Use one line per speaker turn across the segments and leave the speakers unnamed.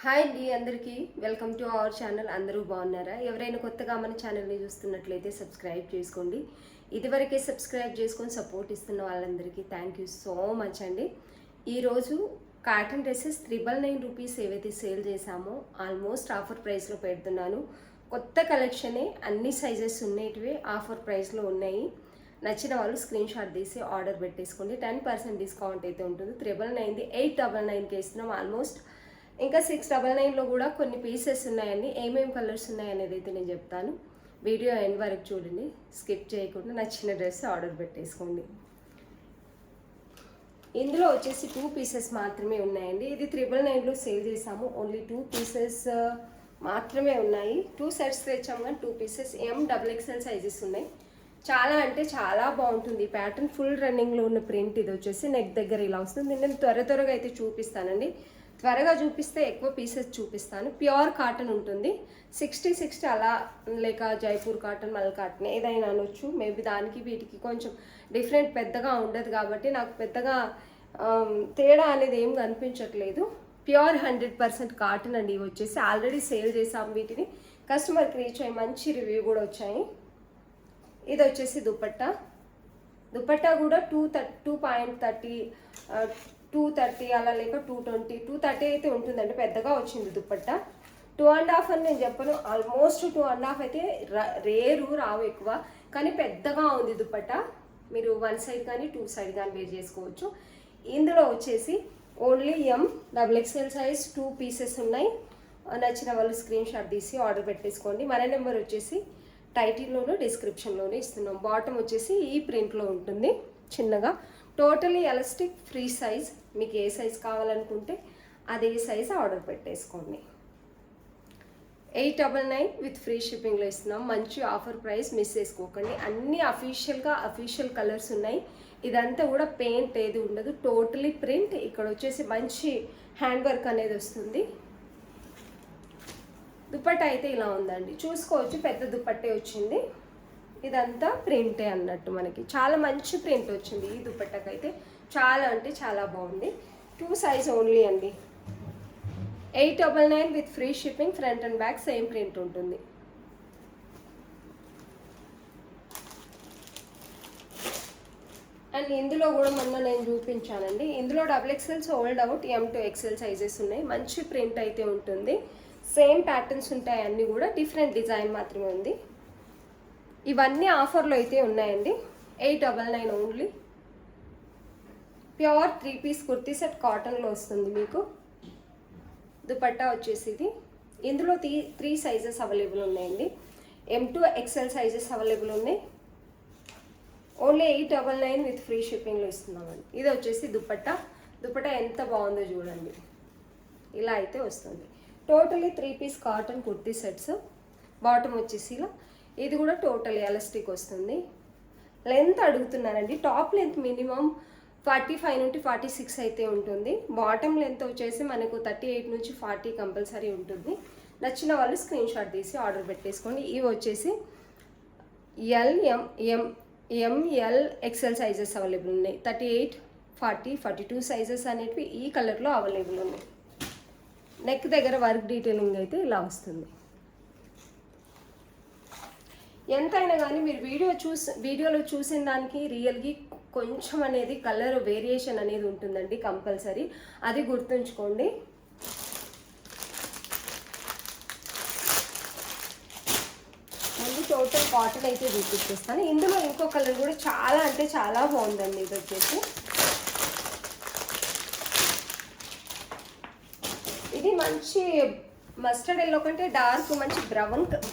Hi అండి అందరికీ welcome to our channel. అందరూ బాగున్నారా? ఎవరైనా కొత్తగా మన ఛానల్ని చూస్తున్నట్లయితే సబ్స్క్రైబ్ చేసుకోండి. ఇదివరకే సబ్స్క్రైబ్ చేసుకొని సపోర్ట్ ఇస్తున్న వాళ్ళందరికీ థ్యాంక్ యూ సో మచ్ అండి. ఈరోజు కాటన్ డ్రెస్సెస్ 999 రూపీస్ ఏవైతే సేల్ చేశామో ఆల్మోస్ట్ ఆఫర్ ప్రైస్లో పెడుతున్నాను. కొత్త కలెక్షనే, అన్ని సైజెస్ ఉన్నటివే ఆఫర్ ప్రైస్లో ఉన్నాయి. నచ్చిన వాళ్ళు స్క్రీన్ షాట్ తీసి ఆర్డర్ పెట్టేసుకోండి. 10% డిస్కౌంట్ అయితే ఉంటుంది. 999ది 899కి ఇస్తున్నాం ఆల్మోస్ట్. ఇంకా 699లో కూడా కొన్ని పీసెస్ ఉన్నాయండి. ఏమేమి కలర్స్ ఉన్నాయనేది అయితే నేను చెప్తాను. వీడియో ఎండ్ వరకు చూడండి, స్కిప్ చేయకుండా నచ్చిన డ్రెస్ ఆర్డర్ పెట్టేసుకోండి. ఇందులో వచ్చేసి 2 పీసెస్ మాత్రమే ఉన్నాయండి. ఇది 999లో సేల్ చేసాము. ఓన్లీ 2 పీసెస్ మాత్రమే ఉన్నాయి. 2 సెట్స్ తెచ్చాము కానీ 2 పీసెస్ XXL సైజెస్ ఉన్నాయి. చాలా అంటే చాలా బాగుంటుంది. ప్యాటర్న్ ఫుల్ రన్నింగ్లో ఉన్న ప్రింట్. ఇది వచ్చేసి నెక్ దగ్గర ఇలా వస్తుంది. నేను త్వరగా అయితే చూపిస్తానండి. త్వరగా చూపిస్తే ఎక్కువ పీసెస్ చూపిస్తాను. ప్యూర్ కాటన్ ఉంటుంది. 60 అలా, లేక జైపూర్ కాటన్, మల్ కాటన్ ఏదైనా అనొచ్చు. మేబీ దానికి వీటికి కొంచెం డిఫరెంట్ పెద్దగా ఉండదు కాబట్టి నాకు పెద్దగా తేడా అనేది ఏం కనిపించట్లేదు. ప్యూర్ 100% కాటన్ అండి. ఇవి వచ్చేసి ఆల్రెడీ సేల్ చేసాం. వీటిని కస్టమర్కి రీచ్ అయ్యి మంచి రివ్యూ కూడా వచ్చాయి. ఇది వచ్చేసి దుపట్టా కూడా 230 అలా, లేక 230 అయితే ఉంటుందండి. పెద్దగా వచ్చింది దుపట్టా. 2.5 అని నేను చెప్పను, ఆల్మోస్ట్ 2.5 అయితే రావు ఎక్కువ, కానీ పెద్దగా ఉంది దుపట్టా. మీరు 1 సైడ్ కానీ 2 సైడ్ కానీ వేర్ చేసుకోవచ్చు. ఇందులో వచ్చేసి ఓన్లీ XXL సైజ్ 2 పీసెస్ ఉన్నాయి. నచ్చిన వాళ్ళు స్క్రీన్ షాట్ తీసి ఆర్డర్ పెట్టేసుకోండి. మన నెంబర్ వచ్చేసి టైటిల్లోనూ డిస్క్రిప్షన్లోనూ ఇస్తున్నాం. బాటమ్ వచ్చేసి ఈ ప్రింట్లో ఉంటుంది చిన్నగా. Totally elastic, free size. మీకు ఏ సైజ్ కావాలనుకుంటే అదే సైజ్ ఆర్డర్ పెట్టేసుకోండి. 899 విత్ ఫ్రీ షిప్పింగ్లో ఇస్తున్నాం. మంచి ఆఫర్ ప్రైస్, మిస్ చేసుకోకండి. అన్నీ అఫీషియల్ కలర్స్ ఉన్నాయి. ఇదంతా కూడా పెయింట్ ఏది ఉండదు, టోటలీ ప్రింట్. ఇక్కడ వచ్చేసి మంచి హ్యాండ్ వర్క్ అనేది వస్తుంది. దుపట్టా అయితే ఇలా ఉందండి, చూసుకోవచ్చు. పెద్ద దుపట్టే వచ్చింది. ఇదంతా ప్రింటే అన్నట్టు. మనకి చాలా మంచి ప్రింట్ వచ్చింది. ఈ దుపట్టాకి అయితే చాలా అంటే చాలా బాగుంది. 2 సైజ్ ఓన్లీ అండి. 899 with free shipping. Front and back same print ఉంటుంది. అండ్ ఇందులో కూడా మొన్న నేను చూపించానండి. ఇందులో XXL sold out. M to XL sizes ఉన్నాయి. మంచి ప్రింట్ అయితే ఉంటుంది. సేమ్ ప్యాటర్న్స్ ఉంటాయి. అన్నీ కూడా డిఫరెంట్ డిజైన్ మాత్రమే ఉంది. ఇవన్నీ ఆఫర్లో అయితే ఉన్నాయండి. 899 only. Pure 3 piece kurti set కాటన్లో వస్తుంది మీకు. దుపట్టా వచ్చేసి ఇది. ఇందులో 3 సైజెస్ అవైలబుల్ ఉన్నాయండి. M to XL sizes available ఉన్నాయి. ఓన్లీ 899 విత్ ఫ్రీ షిప్పింగ్లో ఇస్తున్నామండి. ఇది వచ్చేసి దుపట్టా ఎంత బాగుందో చూడండి. ఇలా అయితే వస్తుంది. Totally 3 piece cotton kurti sets. Bottom వచ్చేసి ఇలా. ఇది కూడా టోటల్ ఎలాస్టిక్ వస్తుంది. లెంత్ అడుగుతున్నానండి. టాప్ లెంత్ మినిమం 45 నుండి 46 అయితే ఉంటుంది. బాటమ్ లెంత్ వచ్చేసి మనకు 38 నుంచి 40 కంపల్సరీ ఉంటుంది. నచ్చిన వాళ్ళు స్క్రీన్ షాట్ తీసి ఆర్డర్ పెట్టేసుకోండి. ఇవి వచ్చేసి ML XL సైజెస్ అవైలబుల్ ఉన్నాయి. 38, 40, 42 సైజెస్ అనేటివి ఈ కలర్లో అవైలబుల్ ఉన్నాయి. నెక్ దగ్గర వర్క్ డీటెయిలింగ్ అయితే ఇలా వస్తుంది. ఎంతైనా కానీ మీరు వీడియోలో చూసిన దానికి రియల్గా కొంచెం అనేది కలర్ వేరియేషన్ అనేది ఉంటుందండి కంపల్సరీ. అది గుర్తుంచుకోండి. ముందు టోటల్ కాటన్ అయితే చూపించేస్తాను. ఇందులో ఇంకో కలర్ కూడా చాలా అంటే చాలా బాగుందండి. ఇది వచ్చేసి ఇది మంచి మస్టర్డ్ ఎల్లో కంటే డార్క్ మంచి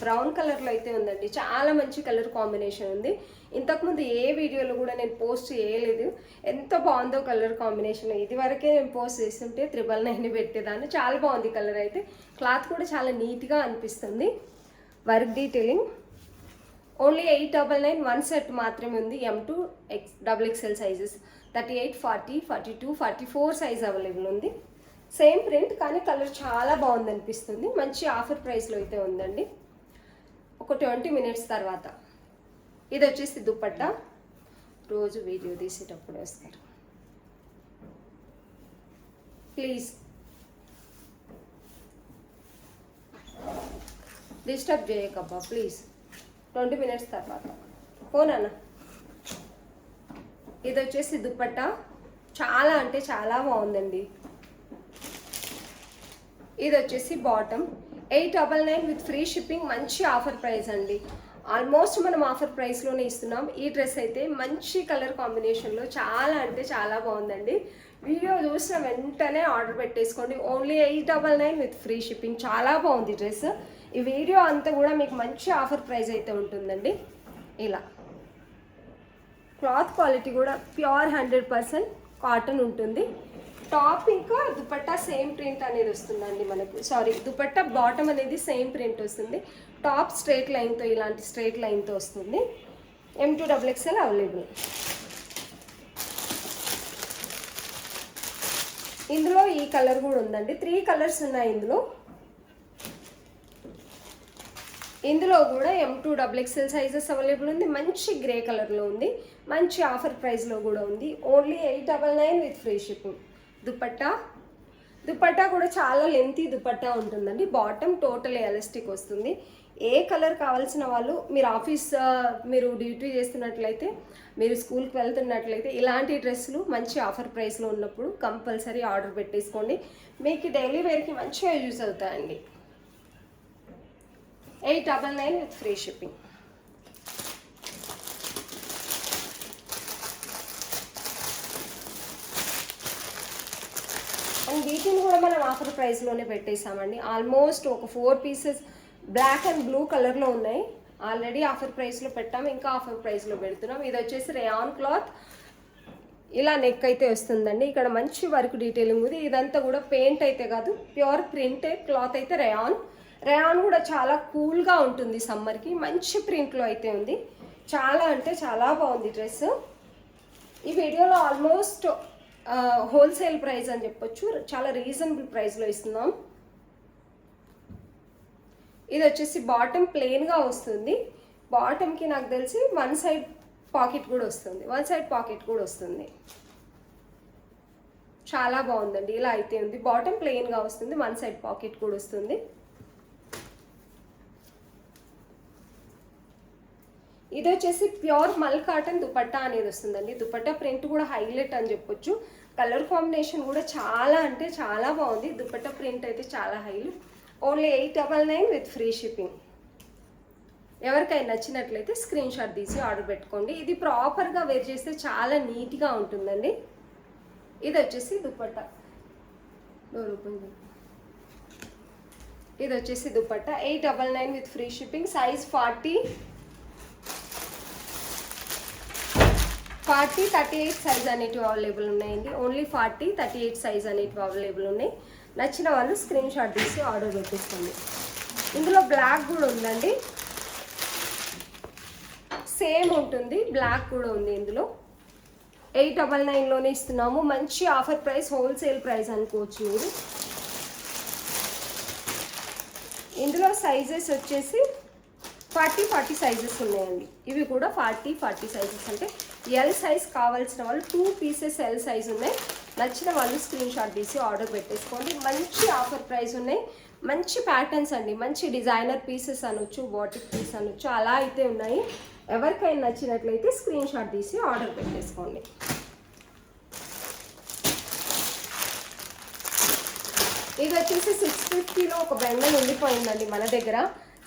బ్రౌన్ కలర్లో అయితే ఉందండి. చాలా మంచి కలర్ కాంబినేషన్ ఉంది. ఇంతకుముందు ఏ వీడియోలో కూడా నేను పోస్ట్ చేయలేదు. ఎంత బాగుందో కలర్ కాంబినేషన్. ఇది వరకే నేను పోస్ట్ చేస్తుంటే 999 పెట్టేదాన్ని. చాలా బాగుంది కలర్ అయితే. క్లాత్ కూడా చాలా నీట్గా అనిపిస్తుంది. Work detailing. ఓన్లీ 899 1 సెట్ మాత్రమే ఉంది. M to XXL sizes 38, 40, 42, 44 size available ఉంది. సేమ్ ప్రింట్ కానీ కలర్ చాలా బాగుంది అనిపిస్తుంది. మంచి ఆఫర్ ప్రైస్లో అయితే ఉందండి. ఒక 20 మినిట్స్ తర్వాత. ఇది వచ్చేసి దుపట్టా. రోజు వీడియో తీసేటప్పుడు వేస్తారు. ప్లీజ్ డిస్టర్బ్ చేయకబ్బా ప్లీజ్. 20 minutes తర్వాత పోనా. ఇది వచ్చేసి దుపట్టా, చాలా అంటే చాలా బాగుందండి. ఇది వచ్చేసి బాటమ్, 899 విత్ ఫ్రీ షిప్పింగ్. మంచి ఆఫర్ ప్రైస్ అండి. ఆల్మోస్ట్ మనం ఆఫర్ ప్రైస్లోనే ఇస్తున్నాం. ఈ డ్రెస్ అయితే మంచి కలర్ కాంబినేషన్లో చాలా అంటే చాలా బాగుందండి. వీడియో చూసిన వెంటనే ఆర్డర్ పెట్టేసుకోండి. Only 899 with free shipping. చాలా బాగుంది డ్రెస్. ఈ వీడియో అంతా కూడా మీకు మంచి ఆఫర్ ప్రైస్ అయితే ఉంటుందండి. ఇలా క్లాత్ క్వాలిటీ కూడా ప్యూర్ 100% కాటన్ ఉంటుంది. టాప్ ఇంకా దుపట్టా సేమ్ ప్రింట్ అనేది వస్తుందండి మనకు. సారీ, దుపట్టా బాటమ్ అనేది సేమ్ ప్రింట్ వస్తుంది. టాప్ స్ట్రైట్ లైన్తో, ఇలాంటి స్ట్రైట్ లైన్తో వస్తుంది. M2XXL available. ఇందులో ఈ కలర్ కూడా ఉందండి. 3 కలర్స్ ఉన్నాయి ఇందులో కూడా M2XXL సైజెస్ అవైలబుల్ ఉంది. మంచి గ్రే కలర్లో ఉంది. మంచి ఆఫర్ ప్రైస్లో కూడా ఉంది. Only 899 with free shipping. Dupatta కూడా చాలా లెంతీ దుపట్టా ఉంటుందండి. బాటమ్ టోటల్ ఎలాస్టిక్ వస్తుంది. ఏ కలర్ కావాల్సిన వాళ్ళు, మీరు డ్యూటీ చేస్తున్నట్లయితే, మీరు స్కూల్కి వెళ్తున్నట్లయితే ఇలాంటి డ్రెస్సులు మంచి ఆఫర్ ప్రైస్లో ఉన్నప్పుడు కంపల్సరీ ఆర్డర్ పెట్టేసుకోండి. మీకు డైలీ వేర్కి మంచిగా యూజ్ అవుతాయండి. 899 విత్ ఫ్రీ షిప్పింగ్. అండ్ వీటిని కూడా మనం ఆఫర్ ప్రైస్లోనే పెట్టేసామండి. ఆల్మోస్ట్ ఒక 4 పీసెస్ బ్లాక్ అండ్ బ్లూ కలర్లో ఉన్నాయి. ఆల్రెడీ ఆఫర్ ప్రైస్లో పెట్టాము, ఇంకా ఆఫర్ ప్రైస్లో పెడుతున్నాం. ఇది వచ్చేసి రేయాన్ క్లాత్. ఇలా నెక్ అయితే వస్తుందండి. ఇక్కడ మంచి వర్క్ డీటెయిలింగ్ ఉంది. ఇదంతా కూడా పెయింట్ అయితే కాదు, ప్యూర్ ప్రింటే. క్లాత్ అయితే రేయాన్ కూడా చాలా కూల్గా ఉంటుంది సమ్మర్కి. మంచి ప్రింట్లో అయితే ఉంది. చాలా అంటే చాలా బాగుంది డ్రెస్. ఈ వీడియోలో ఆల్మోస్ట్ హోల్సేల్ ప్రైస్ అని చెప్పొచ్చు. చాలా రీజనబుల్ ప్రైస్లో ఇస్తున్నాం. ఇది వచ్చేసి బాటమ్ ప్లెయిన్గా వస్తుంది. బాటమ్కి నాకు తెలిసి వన్ సైడ్ పాకెట్ కూడా వస్తుంది. చాలా బాగుందండి. ఇలా అయితే ఉంది. బాటమ్ ప్లెయిన్గా వస్తుంది, వన్ సైడ్ పాకెట్ కూడా వస్తుంది. ఇది వచ్చేసి ప్యూర్ మల్ కాటన్ దుపట్టా అనేది వస్తుందండి. దుపట్టా ప్రింట్ కూడా హైలైట్ అని చెప్పొచ్చు. కలర్ కాంబినేషన్ కూడా చాలా అంటే చాలా బాగుంది. దుపట్టా ప్రింట్ అయితే చాలా highlight. Only 899 with free shipping. ఎవరికైనా నచ్చినట్లయితే స్క్రీన్ షాట్ తీసి ఆర్డర్ పెట్టుకోండి. ఇది ప్రాపర్గా వేర్ చేస్తే చాలా నీట్గా ఉంటుందండి. ఇది వచ్చేసి దుపట్టా. ఇది వచ్చేసి dupatta 899 with free shipping. Size 40, 38 size అనేటివి అవైలబుల్ ఉన్నాయండి. ఓన్లీ 40, 38 సైజ్ అనేటివి అవైలబుల్ ఉన్నాయి. నచ్చిన వాళ్ళు స్క్రీన్ షాట్ తీసి ఆర్డర్ పెట్టేసుకోండి. ఇందులో బ్లాక్ కూడా ఉందండి, సేమ్ ఉంటుంది. బ్లాక్ కూడా ఉంది. ఇందులో 899లోనే ఇస్తున్నాము. మంచి ఆఫర్ ప్రైస్, హోల్సేల్ ప్రైస్ అనుకోవచ్చు మీరు. ఇందులో సైజెస్ వచ్చేసి 40 సైజెస్ ఉన్నాయండి. ఇవి కూడా 40 సైజెస్. అంటే ఎల్ సైజ్ కావాల్సిన వాళ్ళు 2 పీసెస్ ఎల్ సైజ్ ఉన్నాయి. నచ్చిన వాళ్ళు స్క్రీన్ షాట్ తీసి ఆర్డర్ పెట్టేసుకోండి. మంచి ఆఫర్ ప్రైస్ ఉన్నాయి. మంచి ప్యాటర్న్స్ అండి. మంచి డిజైనర్ పీసెస్ అనొచ్చు, బాటిక్ పీస్ అనొచ్చు, అలా అయితే ఉన్నాయి. ఎవరికైనా నచ్చినట్లయితే స్క్రీన్ షాట్ తీసి ఆర్డర్ పెట్టేసుకోండి. ఇది వచ్చేసి 650లో ఒక బెండల్ ఉండిపోయిందండి మన దగ్గర.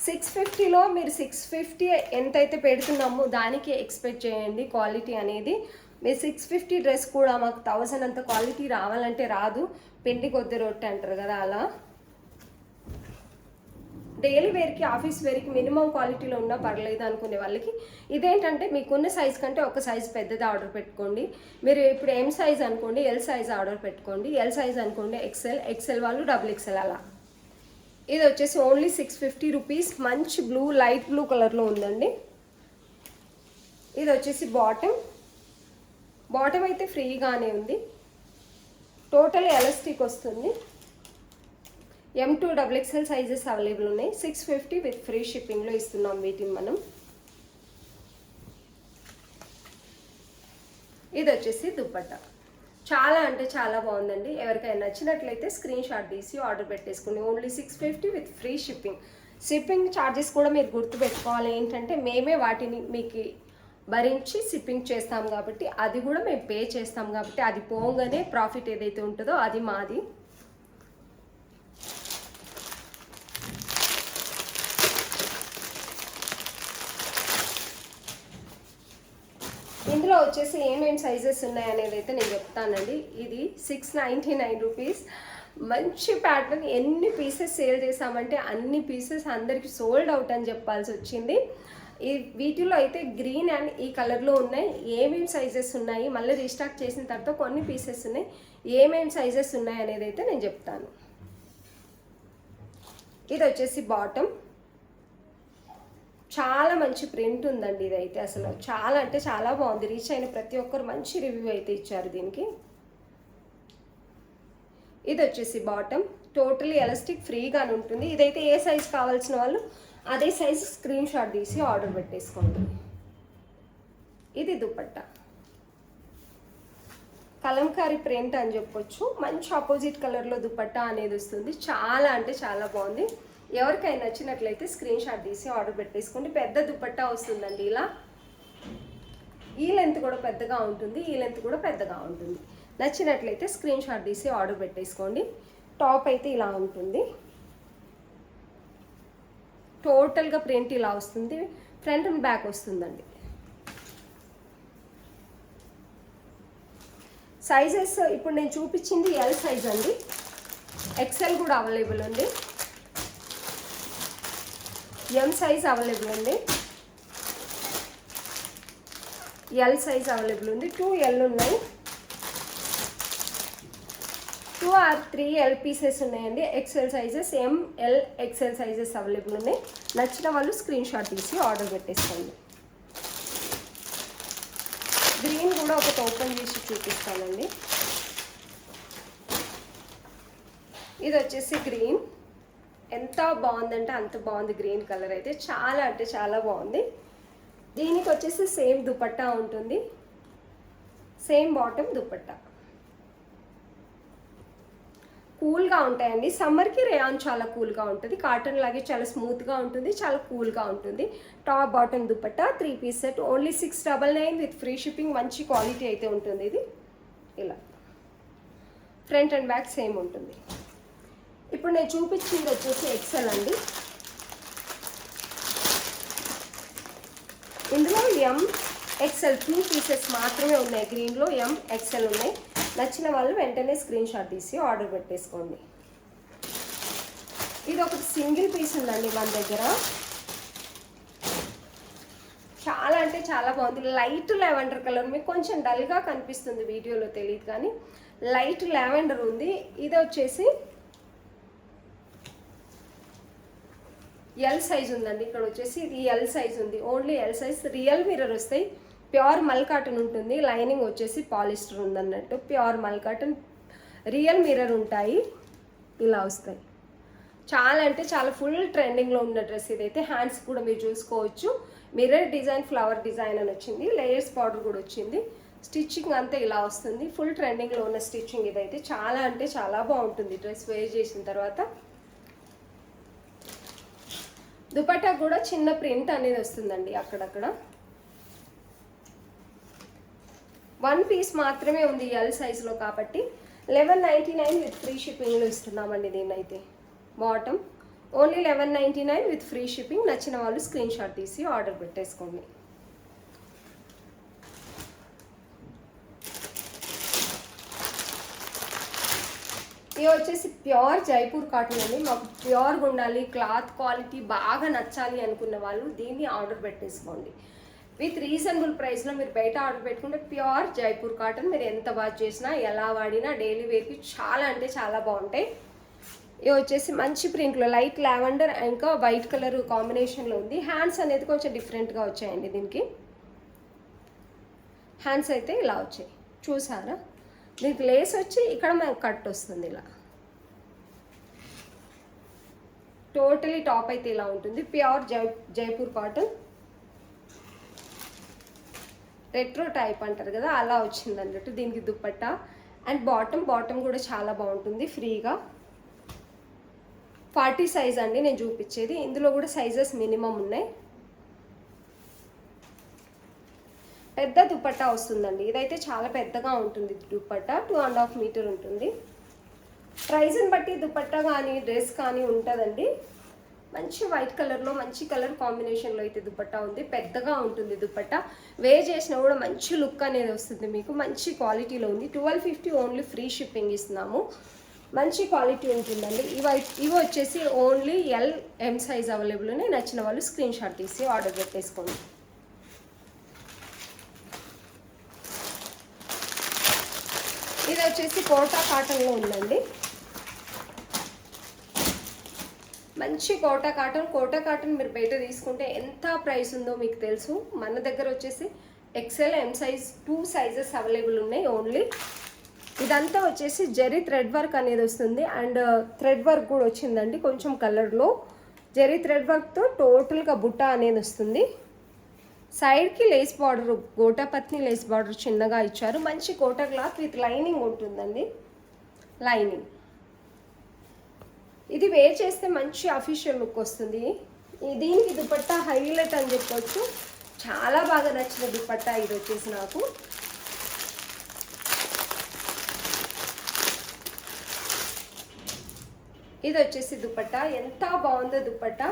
650లో మీరు 650 ఎంతైతే పెడుతున్నామో దానికి ఎక్స్పెక్ట్ చేయండి క్వాలిటీ అనేది. మీరు 650 డ్రెస్ కూడా మాకు 1000 అంత క్వాలిటీ రావాలంటే రాదు. పిండి కొద్ది రొట్టె అంటారు కదా, అలా. డైలీ వేర్కి, ఆఫీస్ వేర్కి మినిమం క్వాలిటీలో ఉన్నా పర్లేదు అనుకునే వాళ్ళకి ఇదేంటంటే మీకున్న సైజ్ కంటే ఒక సైజ్ పెద్దది ఆర్డర్ పెట్టుకోండి. మీరు ఇప్పుడు ఎం సైజ్ అనుకోండి, ఎల్ సైజ్ ఆర్డర్ పెట్టుకోండి. ఎల్ సైజ్ అనుకోండి ఎక్సెల్ వాళ్ళు XXL అలా. ఇది వచ్చేసి ఓన్లీ 650 రూపీస్. మంచి బ్లూ, లైట్ బ్లూ కలర్లో ఉందండి. ఇది వచ్చేసి బాటమ్ అయితే ఫ్రీగానే ఉంది. టోటల్ ఎలాస్టిక్ వస్తుంది. M2XXL సైజెస్ అవైలబుల్ ఉన్నాయి. 650 విత్ ఫ్రీ షిప్పింగ్లో ఇస్తున్నాం వీటిని మనం. ఇది వచ్చేసి దుపట్టా. చాలా అంటే చాలా బాగుందండి. ఎవరికైనా నచ్చినట్లయితే స్క్రీన్ షాట్ తీసి ఆర్డర్ పెట్టేసుకోండి. Only 650 with free shipping. Shipping charges కూడా మీరు గుర్తుపెట్టుకోవాలి, ఏంటంటే మేమే వాటిని మీకు భరించి షిప్పింగ్ చేస్తాం కాబట్టి అది కూడా మేము పే చేస్తాం కాబట్టి అది పోగానే ప్రాఫిట్ ఏదైతే ఉంటుందో అది మాది. ఇందులో వచ్చేసి ఏమేమి సైజెస్ ఉన్నాయి అనేది అయితే నేను చెప్తానండి. ఇది 699 రూపీస్. మంచి ప్యాటర్న్. ఎన్ని పీసెస్ సేల్ చేసామంటే అన్ని పీసెస్ అందరికి సోల్డ్ అవుట్ అని చెప్పాల్సి వచ్చింది. ఈ వీటిలో అయితే గ్రీన్ అండ్ ఈ కలర్లో ఉన్నాయి. ఏమేమి సైజెస్ ఉన్నాయి, మళ్ళీ రీస్టాక్ చేసిన తర్వాత కొన్ని పీసెస్ ఉన్నాయి, ఏమేమి సైజెస్ ఉన్నాయి అనేది అయితే నేను చెప్తాను. ఇది వచ్చేసి బాటమ్. చాలా మంచి ప్రింట్ ఉందండి. ఇదైతే అసలు చాలా అంటే చాలా బాగుంది. రీచ్ అయిన ప్రతి ఒక్కరు మంచి రివ్యూ అయితే ఇచ్చారు దీనికి. ఇది వచ్చేసి బాటమ్. టోటలీ ఎలాస్టిక్ ఫ్రీగానే ఉంటుంది. ఇదైతే ఏ సైజ్ కావాల్సిన వాళ్ళు అదే సైజ్ స్క్రీన్ షాట్ తీసి ఆర్డర్ పెట్టేసుకోండి. ఇది దుపట్టా. కలంకారీ ప్రింట్ అని చెప్పొచ్చు. మంచి ఆపోజిట్ కలర్లో దుపట్టా అనేది వస్తుంది. చాలా అంటే చాలా బాగుంది. ఎవరికైనా నచ్చినట్లయితే స్క్రీన్ షాట్ తీసి ఆర్డర్ పెట్టేసుకోండి. పెద్ద దుపట్టా వస్తుందండి ఇలా. ఈ లెంత్ కూడా పెద్దగా ఉంటుంది, ఈ లెంత్ కూడా పెద్దగా ఉంటుంది. నచ్చినట్లయితే స్క్రీన్ షాట్ తీసి ఆర్డర్ పెట్టేసుకోండి. టాప్ అయితే ఇలా ఉంటుంది. టోటల్గా ప్రింట్ ఇలా వస్తుంది. ఫ్రంట్ అండ్ బ్యాక్ వస్తుందండి. సైజెస్ ఇప్పుడు నేను చూపించింది ఎల్ సైజ్ అండి. ఎక్సెల్ కూడా అవైలబుల్ ఉంది. ఎం సైజ్ అవైలబుల్ ఉంది. ఎల్ సైజ్ అవైలబుల్ ఉంది. 2L ఉన్నాయి. 2 or 3L పీసెస్ ఉన్నాయండి. XL sizes ML XL sizes available ఉన్నాయి. నచ్చిన వాళ్ళు స్క్రీన్ షాట్ తీసి ఆర్డర్ పెట్టేసుకోండి. గ్రీన్ కూడా ఒకటి ఓపెన్ చేసి చూపిస్తానండి. ఇది వచ్చేసి గ్రీన్. ఎంత బాగుందంటే అంత బాగుంది. గ్రీన్ కలర్ అయితే చాలా అంటే చాలా బాగుంది. దీనికి వచ్చేసి సేమ్ దుపట్టా ఉంటుంది. Same bottom dupatta. కూల్గా ఉంటాయండి. సమ్మర్కి రేయాన్ చాలా కూల్గా ఉంటుంది. కాటన్ లాగే చాలా స్మూత్గా ఉంటుంది, చాలా కూల్గా ఉంటుంది. Top bottom dupatta 3 piece set. Only 699 with free shipping. మంచి క్వాలిటీ అయితే ఉంటుంది. ఇది ఇలా ఫ్రంట్ అండ్ బ్యాక్ సేమ్ ఉంటుంది. ఇప్పుడు నేను చూపించింది వచ్చేసి ఎక్సెల్ అండి. ఇందులో MXL 2 పీసెస్ మాత్రమే ఉన్నాయి. గ్రీన్లో MXL ఉన్నాయి. నచ్చిన వాళ్ళు వెంటనే స్క్రీన్ షాట్ తీసి ఆర్డర్ పెట్టేసుకోండి. ఇది ఒకటి సింగిల్ పీస్ ఉందండి మన దగ్గర. చాలా అంటే చాలా బాగుంది. Light lavender colour. మీకు కొంచెం డల్గా కనిపిస్తుంది వీడియోలో, తెలియదు కానీ లైట్ లావెండర్ ఉంది. ఇది వచ్చేసి ఎల్ సైజ్ ఉందండి. ఇక్కడ వచ్చేసి ఇది ఎల్ సైజ్ ఉంది. Only L size. Real mirror వస్తాయి. ప్యూర్ మల్ కాటన్ ఉంటుంది. లైనింగ్ వచ్చేసి పాలిస్టర్ ఉందన్నట్టు. ప్యూర్ మల్ కాటన్ రియల్ మిర్రర్ ఉంటాయి. ఇలా వస్తాయి. చాలా అంటే చాలా ఫుల్ ట్రెండింగ్లో ఉన్న డ్రెస్ ఇదైతే. హ్యాండ్స్ కూడా మీరు చూసుకోవచ్చు. మిర్రర్ డిజైన్, ఫ్లవర్ డిజైన్ అని వచ్చింది. లేయర్స్ బార్డర్ కూడా వచ్చింది. స్టిచ్చింగ్ అంతా ఇలా వస్తుంది. ఫుల్ ట్రెండింగ్లో ఉన్న స్టిచ్చింగ్ ఇదైతే. చాలా అంటే చాలా బాగుంటుంది డ్రెస్ వేర్ చేసిన తర్వాత. దుపట్టా కూడా చిన్న ప్రింట్ అనేది వస్తుందండి అక్కడక్కడ. 1 పీస్ మాత్రమే ఉంది ఎల్ సైజులో కాబట్టి 1199 విత్ ఫ్రీ షిప్పింగ్లో ఇస్తున్నామండి దీన్నైతే. Bottom only 1199 with free shipping. నచ్చిన వాళ్ళు స్క్రీన్ షాట్ తీసి ఆర్డర్ పెట్టేసుకోండి. ఇవి వచ్చేసి ప్యూర్ జైపూర్ కాటన్ అండి. మాకు ప్యూర్గా ఉండాలి, క్లాత్ క్వాలిటీ బాగా నచ్చాలి అనుకున్న వాళ్ళు దీన్ని ఆర్డర్ పెట్టేసుకోండి. విత్ రీజనబుల్ ప్రైస్లో మీరు బయట ఆర్డర్ పెట్టుకుంటే ప్యూర్ జైపూర్ కాటన్. మీరు ఎంత వాష్ చేసినా ఎలా వాడినా డైలీ వేర్కి చాలా అంటే చాలా బాగుంటాయి. ఇవి వచ్చేసి మంచి ప్రింట్లో లైట్ లావెండర్ ఇంకా వైట్ కలర్ కాంబినేషన్లో ఉంది. హ్యాండ్స్ అనేది కొంచెం డిఫరెంట్గా వచ్చాయండి దీనికి. హ్యాండ్స్ అయితే ఇలా వచ్చాయి, చూసారా? దీనికి లేస్ వచ్చి ఇక్కడ మనకు కట్ వస్తుంది ఇలా. టోటలీ టాప్ అయితే ఇలా ఉంటుంది. Pure Jaipur cotton. Retro type అంటారు కదా, అలా వచ్చింది అన్నట్టు. దీనికి దుపట్టా అండ్ బాటమ్ కూడా చాలా బాగుంటుంది. ఫ్రీగా 40 సైజ్ అండి నేను చూపించేది. ఇందులో కూడా సైజెస్ మినిమం ఉన్నాయి. పెద్ద దుపట్టా వస్తుందండి. ఇదైతే చాలా పెద్దగా ఉంటుంది. దుపట్టా 2.5 మీటర్ ఉంటుంది. ప్రైజ్ని బట్టి దుపట్టా కానీ డ్రెస్ కానీ ఉంటుందండి. మంచి వైట్ కలర్లో మంచి కలర్ కాంబినేషన్లో అయితే దుపట్టా ఉంది. పెద్దగా ఉంటుంది దుపట్టా. వేర్ చేసినా కూడా మంచి లుక్ అనేది వస్తుంది మీకు. మంచి క్వాలిటీలో ఉంది. 1250 ఓన్లీ ఫ్రీ షిప్పింగ్ ఇస్తున్నాము. మంచి క్వాలిటీ ఉంటుందండి. ఇవి వచ్చేసి ఓన్లీ LM సైజ్ అవైలబుల్ ఉన్నాయి. నచ్చిన వాళ్ళు స్క్రీన్ షాట్ తీసి ఆర్డర్ పెట్టేసుకోండి. ఇది వచ్చేసి కోటా కాటన్లో ఉందండి. మంచి కోటా కాటన్ మీరు బయట తీసుకుంటే ఎంత ప్రైస్ ఉందో మీకు తెలుసు. మన దగ్గర వచ్చేసి XL M size 2 sizes available ఉన్నాయి ఓన్లీ. ఇదంతా వచ్చేసి జరీ థ్రెడ్ వర్క్ అనేది వస్తుంది. అండ్ థ్రెడ్ వర్క్ కూడా వచ్చిందండి కొంచెం కలర్లో. జరీ థ్రెడ్ వర్క్తో టోటల్గా బుట్ట అనేది వస్తుంది. సైడ్కి లేస్ బార్డర్, గోటాపత్ని లేస్ బార్డర్ చిన్నగా ఇచ్చారు. మంచి కోటా క్లాత్ విత్ లైనింగ్ ఉంటుందండి. లైనింగ్ ఇది వేర్ చేస్తే మంచి అఫీషియల్ లుక్ వస్తుంది. దీనికి దుపట్టా హైలైట్ అని చెప్పొచ్చు. చాలా బాగా నచ్చిన దుపట్టా ఇది వచ్చేసి నాకు. ఇది వచ్చేసి దుపట్టా. ఎంత బాగుందో దుపట్టా.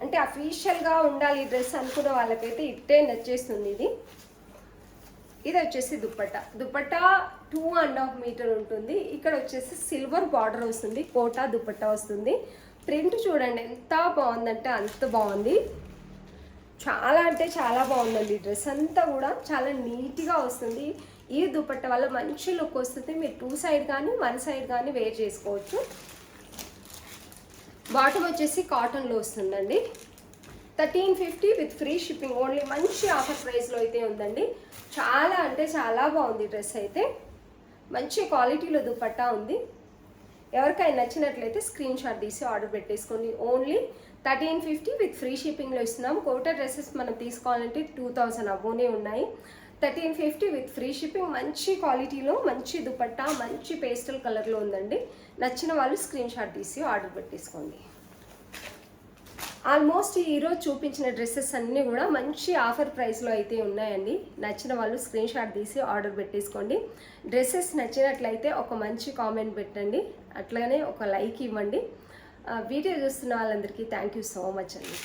అంటే అఫీషియల్గా ఉండాలి డ్రెస్ అనుకున్న వాళ్ళకైతే ఇట్టే నచ్చేస్తుంది ఇది. ఇది వచ్చేసి దుపట్టా. 2.5 మీటర్ ఉంటుంది. ఇక్కడ వచ్చేసి సిల్వర్ బార్డర్ వస్తుంది. కోటా దుపట్టా వస్తుంది. ప్రింట్ చూడండి ఎంత బాగుందంటే అంత బాగుంది. చాలా అంటే చాలా బాగుందండి. డ్రెస్ అంతా కూడా చాలా నీట్గా వస్తుంది. ఈ దుపట్టా వల్ల మంచి లుక్ వస్తుంది. మీరు 2 సైడ్ కానీ 1 సైడ్ కానీ వేర్ చేసుకోవచ్చు. బాటమ్ వచ్చేసి కాటన్లో వస్తుందండి. 1350 విత్ ఫ్రీ షిప్పింగ్ ఓన్లీ. మంచి ఆఫర్ ప్రైస్లో అయితే ఉందండి. చాలా అంటే చాలా బాగుంది డ్రెస్ అయితే. మంచి క్వాలిటీలో దుపట్టా ఉంది. ఎవరికైనా నచ్చినట్లయితే స్క్రీన్ షాట్ తీసి ఆర్డర్ పెట్టేసుకోండి. ఓన్లీ 1350 విత్ ఫ్రీ షిప్పింగ్లో ఇస్తున్నాం. కోటా డ్రెస్సెస్ మనం తీసుకోవాలంటే 2000 అబోనే ఉన్నాయి. 1350 విత్ ఫ్రీ షిప్పింగ్. మంచి క్వాలిటీలో మంచి దుపట్టా మంచి పేస్టల్ కలర్లో ఉందండి. నచ్చిన వాళ్ళు స్క్రీన్ షాట్ తీసి ఆర్డర్ పెట్టేసుకోండి. ఆల్మోస్ట్ ఈరోజు చూపించిన డ్రెస్సెస్ అన్నీ కూడా మంచి ఆఫర్ ప్రైస్లో అయితే ఉన్నాయండి. నచ్చిన వాళ్ళు స్క్రీన్ షాట్ తీసి ఆర్డర్ పెట్టేసుకోండి. డ్రెస్సెస్ నచ్చినట్లయితే ఒక మంచి కామెంట్ పెట్టండి. అట్లానే ఒక లైక్ ఇవ్వండి. వీడియో చూస్తున్న వాళ్ళందరికీ థ్యాంక్ యూ సో మచ్ అండి.